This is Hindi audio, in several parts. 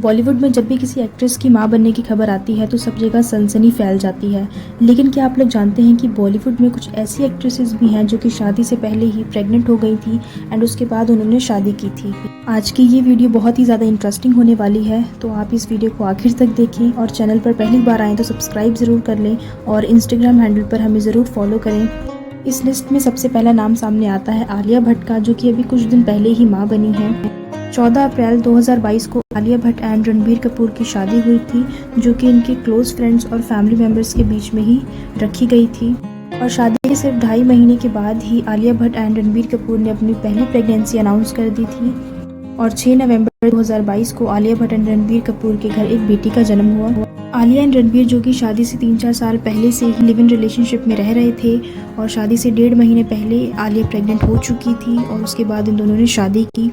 बॉलीवुड में जब भी किसी एक्ट्रेस की मां बनने की खबर आती है तो सब जगह सनसनी फैल जाती है। लेकिन क्या आप लोग जानते हैं कि बॉलीवुड में कुछ ऐसी एक्ट्रेसेस भी हैं जो कि शादी से पहले ही प्रेग्नेंट हो गई थी एंड उसके बाद उन्होंने शादी की थी। आज की ये वीडियो बहुत ही ज़्यादा इंटरेस्टिंग होने वाली है, तो आप इस वीडियो को आखिर तक देखें और चैनल पर पहली बार आएँ तो सब्सक्राइब ज़रूर कर लें और इंस्टाग्राम हैंडल पर हमें ज़रूर फॉलो करें। इस लिस्ट में सबसे पहला नाम सामने आता है आलिया भट्ट का, जो कि अभी कुछ दिन पहले ही माँ बनी है। 14 अप्रैल 2022 को आलिया भट्ट एंड रणबीर कपूर की शादी हुई थी, जो कि इनके क्लोज फ्रेंड्स और फैमिली मेंबर्स के बीच में ही रखी गई थी। और शादी के सिर्फ 2.5 महीने के बाद ही आलिया भट्ट एंड रणबीर कपूर ने अपनी पहली प्रेगनेंसी अनाउंस कर दी थी और 6 नवंबर 2022 को आलिया भट्ट एंड रणबीर कपूर के घर एक बेटी का जन्म हुआ। आलिया एंड रणबीर, जो कि शादी से 3-4 साल पहले से ही लिव इन रिलेशनशिप में रह रहे थे और शादी से 1.5 महीने पहले आलिया प्रेग्नेंट हो चुकी थी और उसके बाद इन दोनों ने शादी की।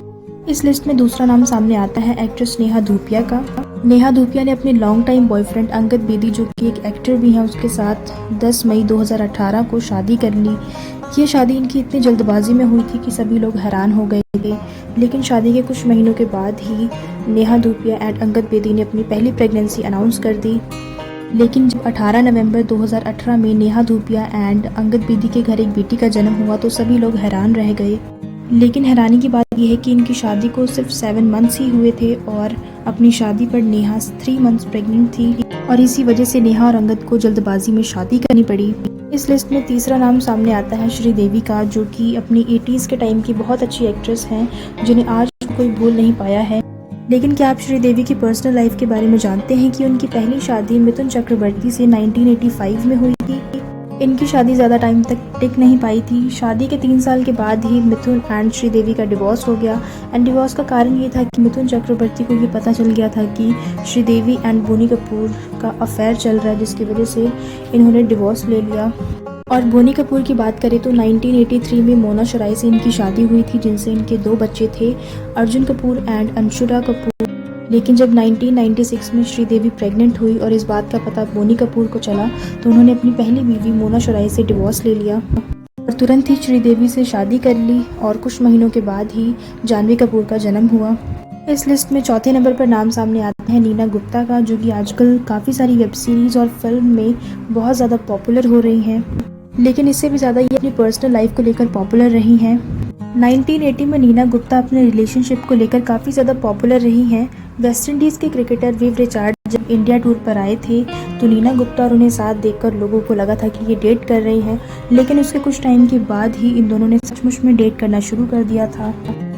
इस लिस्ट में दूसरा नाम सामने आता है एक्ट्रेस नेहा धूपिया का। नेहा धूपिया ने अपने long time boyfriend Angad Bedi, जो कि एक एक्टर भी हैं, उसके साथ 10 मई 2018 को शादी कर ली। ये शादी इनकी इतनी जल्दबाजी में हुई थी कि सभी लोग हैरान हो गए थे, लेकिन शादी के कुछ महीनों के बाद ही नेहा धूपिया एंड अंगद बेदी ने अपनी पहली प्रेगनेंसी अनाउंस कर दी। लेकिन जब 18 नवंबर 2018 में नेहा धूपिया एंड अंगद बेदी के घर एक बेटी का जन्म हुआ तो सभी लोग हैरान रह गए। लेकिन हैरानी की बात यह है कि इनकी शादी को सिर्फ 7 मंथ्स ही हुए थे और अपनी शादी पर नेहा 3 मंथ्स प्रेग्नेंट थी और इसी वजह से नेहा और अंगद को जल्दबाजी में शादी करनी पड़ी। इस लिस्ट में तीसरा नाम सामने आता है श्रीदेवी का, जो कि अपनी 80s के टाइम की बहुत अच्छी एक्ट्रेस हैं जिन्हें आज कोई भूल नहीं पाया है। लेकिन क्या आप श्रीदेवी की पर्सनल लाइफ के बारे में जानते हैं कि उनकी पहली शादी मिथुन चक्रवर्ती से 1985 में हुई थी। इनकी शादी ज़्यादा टाइम तक टिक नहीं पाई थी। शादी के 3 साल के बाद ही मिथुन एंड श्रीदेवी का डिवोर्स हो गया एंड डिवोर्स का कारण ये था कि मिथुन चक्रवर्ती को ये पता चल गया था कि श्रीदेवी एंड बोनी कपूर का अफेयर चल रहा है, जिसकी वजह से इन्होंने डिवोर्स ले लिया। और बोनी कपूर की बात करें तो 1983 में मोना शराय से इनकी शादी हुई थी, जिनसे इनके 2 बच्चे थे, अर्जुन कपूर एंड अंशुरा कपूर। लेकिन जब 1996 में श्रीदेवी प्रेग्नेंट हुई और इस बात का पता बोनी कपूर को चला तो उन्होंने अपनी पहली बीवी मोना शराय से डिवोर्स ले लिया और तुरंत ही श्रीदेवी से शादी कर ली और कुछ महीनों के बाद ही जानवी कपूर का जन्म हुआ। इस लिस्ट में चौथे नंबर पर नाम सामने आता है नीना गुप्ता का, जो कि आजकल काफ़ी सारी वेब सीरीज़ और फिल्म में बहुत ज़्यादा पॉपुलर हो रही हैं, लेकिन इससे भी ज़्यादा ये अपनी पर्सनल लाइफ को लेकर पॉपुलर रही हैं। 1980 में नीना गुप्ता अपने रिलेशनशिप को लेकर काफ़ी ज़्यादा पॉपुलर रही हैं। वेस्ट इंडीज़ के क्रिकेटर विव रिचार्ड जब इंडिया टूर पर आए थे तो नीना गुप्ता और उन्हें साथ देखकर लोगों को लगा था कि ये डेट कर रही हैं, लेकिन उसके कुछ टाइम के बाद ही इन दोनों ने सचमुच में डेट करना शुरू कर दिया था।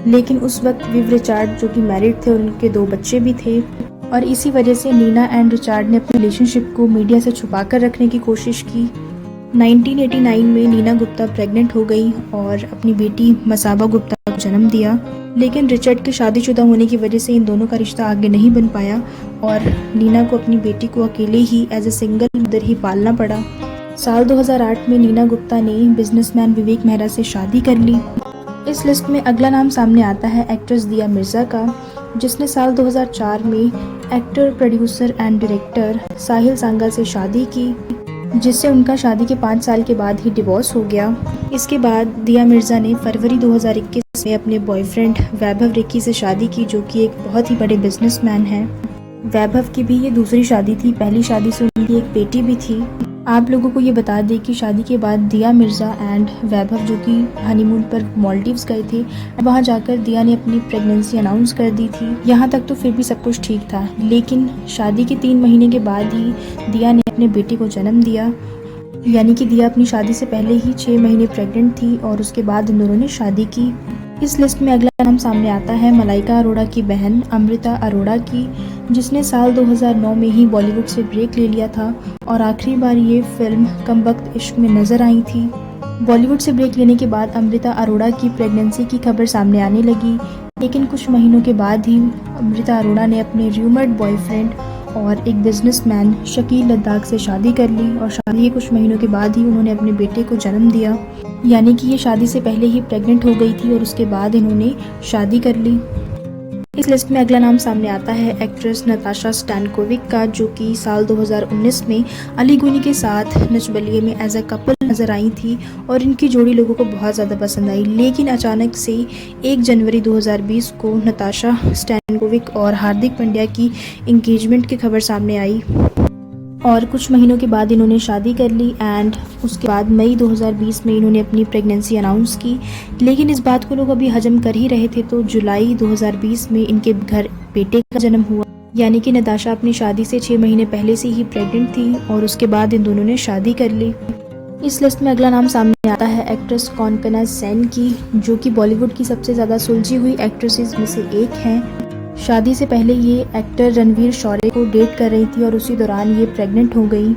लेकिन उस वक्त विव रिचार्ड, जो कि मैरिड थे और उनके 2 बच्चे भी थे, और इसी वजह से नीना एंड रिचार्ड ने अपने रिलेशनशिप को मीडिया से छुपा कर रखने की कोशिश की। 1989 में नीना गुप्ता प्रेग्नेंट हो गई और अपनी बेटी मसाबा गुप्ता को जन्म दिया, लेकिन रिचर्ड के शादीशुदा होने की वजह से इन दोनों का रिश्ता आगे नहीं बन पाया और नीना को अपनी बेटी को अकेले ही एज ए सिंगल मदर ही पालना पड़ा। साल 2008 में नीना गुप्ता ने बिजनेसमैन विवेक मेहरा से शादी कर ली। इस लिस्ट में अगला नाम सामने आता है एक्ट्रेस दिया मिर्जा का, जिसने साल 2004 में एक्टर, प्रोड्यूसर एंड डायरेक्टर साहिल सांगा से शादी की, जिससे उनका शादी के 5 साल के बाद ही डिवोर्स हो गया। इसके बाद दिया मिर्जा ने फरवरी 2021 में अपने बॉयफ्रेंड वैभव रिक्की से शादी की, जो कि एक बहुत ही बड़े बिजनेसमैन हैं। वैभव की भी ये दूसरी शादी थी, पहली शादी से उनकी एक बेटी भी थी। आप लोगों को ये बता दें कि शादी के बाद दिया मिर्जा एंड वैभव, जो कि हनीमून पर मालदीव्स गए थे, वहाँ जाकर दिया ने अपनी प्रेगनेंसी अनाउंस कर दी थी। यहाँ तक तो फिर भी सब कुछ ठीक था, लेकिन शादी के 3 महीने के बाद ही दिया ने अपने बेटे को जन्म दिया। यानी कि दिया अपनी शादी से पहले ही 6 महीने प्रेग्नेंट थी और उसके बाद इन दोनों ने शादी की। इस लिस्ट में अगला नाम सामने आता है मलाइका अरोड़ा की बहन अमृता अरोड़ा की, जिसने साल 2009 में ही बॉलीवुड से ब्रेक ले लिया था और आखिरी बार ये फिल्म कम वक्त इश्क में नजर आई थी। बॉलीवुड से ब्रेक लेने के बाद अमृता अरोड़ा की प्रेगनेंसी की खबर सामने आने लगी, लेकिन कुछ महीनों के बाद ही अमृता अरोड़ा ने अपने र्यूमर्ड बॉयफ्रेंड और एक बिजनेसमैन शकील लद्दाख से शादी कर ली और शादी के कुछ महीनों के बाद ही उन्होंने अपने बेटे को जन्म दिया। यानी कि ये शादी से पहले ही प्रेग्नेंट हो गई थी और उसके बाद इन्होंने शादी कर ली। इस लिस्ट में अगला नाम सामने आता है एक्ट्रेस नताशा स्टैनकोविक का, जो कि साल 2019 में अली गुनी के साथ नच बलिए में एज अ कपल नजर आई थी और इनकी जोड़ी लोगों को बहुत ज़्यादा पसंद आई। लेकिन अचानक से 1 जनवरी 2020 को नताशा स्टैनकोविक जोकोविक और हार्दिक पांड्या की इंगेजमेंट की खबर सामने आई और कुछ महीनों के बाद इन्होंने शादी कर ली एंड उसके बाद मई 2020 में इन्होंने अपनी प्रेगनेंसी अनाउंस की। लेकिन इस बात को लोग अभी हजम कर ही रहे थे तो जुलाई 2020 में इनके घर बेटे का जन्म हुआ, यानी कि नताशा अपनी शादी से 6 महीने पहले से ही प्रेग्नेंट थी और उसके बाद इन दोनों ने शादी कर ली। इस लिस्ट में अगला नाम सामने आता है एक्ट्रेस कॉन्कना सेन की, जो कि बॉलीवुड की सबसे ज़्यादा सुलझी हुई एक्ट्रेसेस में से एक हैं। शादी से पहले ये एक्टर रणवीर शौर्य को डेट कर रही थी और उसी दौरान ये प्रेग्नेंट हो गई,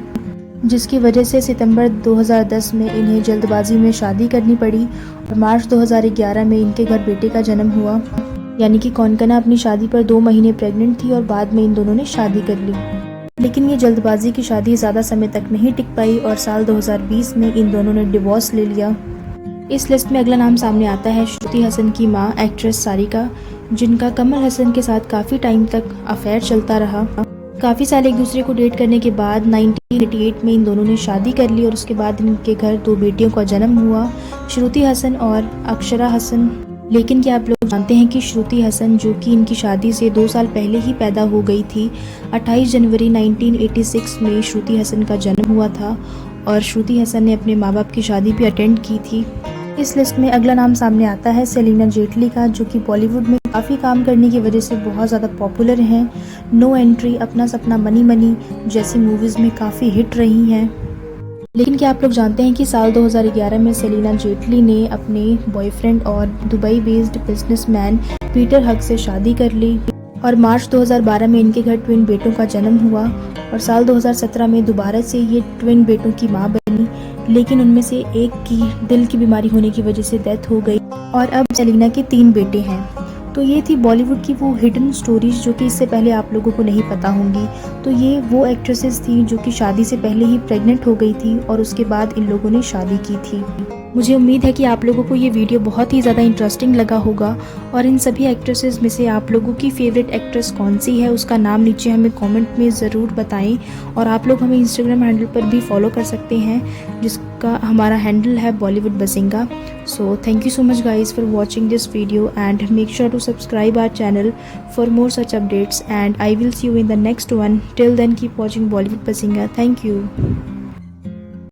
जिसकी वजह से सितंबर 2010 में इन्हें जल्दबाजी में शादी करनी पड़ी और मार्च 2011 में इनके घर बेटे का जन्म हुआ। यानी कि कॉन्कना अपनी शादी पर 2 महीने प्रेग्नेंट थी और बाद में इन दोनों ने शादी कर ली। लेकिन ये जल्दबाजी की शादी ज़्यादा समय तक नहीं टिक पाई और साल 2020 में इन दोनों ने डिवोर्स ले लिया। इस लिस्ट में अगला नाम सामने आता है श्रुति हसन की मां एक्ट्रेस सारिका, जिनका कमल हसन के साथ काफ़ी टाइम तक अफेयर चलता रहा। काफ़ी साल एक दूसरे को डेट करने के बाद 1988 में इन दोनों ने शादी कर ली और उसके बाद इनके घर 2 बेटियों का जन्म हुआ, श्रुति हसन और अक्षरा हसन। लेकिन क्या आप लोग जानते हैं कि श्रुति हसन, जो कि इनकी शादी से 2 साल पहले ही पैदा हो गई थी, 28 जनवरी 1986 में श्रुति हसन का जन्म हुआ था और श्रुति हसन ने अपने माँ बाप की शादी भी अटेंड की थी। इस लिस्ट में अगला नाम सामने आता है सेलिना जेटली का, जो कि बॉलीवुड में काफ़ी काम करने की वजह से बहुत ज़्यादा पॉपुलर हैं। नो एंट्री, अपना सपना, मनी मनी जैसी मूवीज़ में काफ़ी हिट रही हैं। लेकिन क्या आप लोग जानते हैं कि साल 2011 में सेलिना जेटली ने अपने बॉयफ्रेंड और दुबई बेस्ड बिजनेसमैन पीटर हग से शादी कर ली और मार्च 2012 में इनके घर ट्विन बेटों का जन्म हुआ और साल 2017 में दोबारा से ये ट्विन बेटों की मां बनी। लेकिन उनमें से एक की दिल की बीमारी होने की वजह से डेथ हो गई और अब सेलिना के 3 बेटे हैं। तो ये थी बॉलीवुड की वो हिडन स्टोरीज जो कि इससे पहले आप लोगों को नहीं पता होंगी। तो ये वो एक्ट्रेसेस थी जो कि शादी से पहले ही प्रेग्नेंट हो गई थी और उसके बाद इन लोगों ने शादी की थी। मुझे उम्मीद है कि आप लोगों को ये वीडियो बहुत ही ज़्यादा इंटरेस्टिंग लगा होगा और इन सभी एक्ट्रेसेस में से आप लोगों की फेवरेट एक्ट्रेस कौन सी है उसका नाम नीचे हमें कमेंट में ज़रूर बताएं। और आप लोग हमें इंस्टाग्राम हैंडल पर भी फॉलो कर सकते हैं, जिसका हमारा हैंडल है Bollywood बसिंगा। So thank you so much guys for watching this video and make sure to subscribe our channel for more such updates and I will see you in the next one. Till then keep watching Bollywood Basinga. Thank you.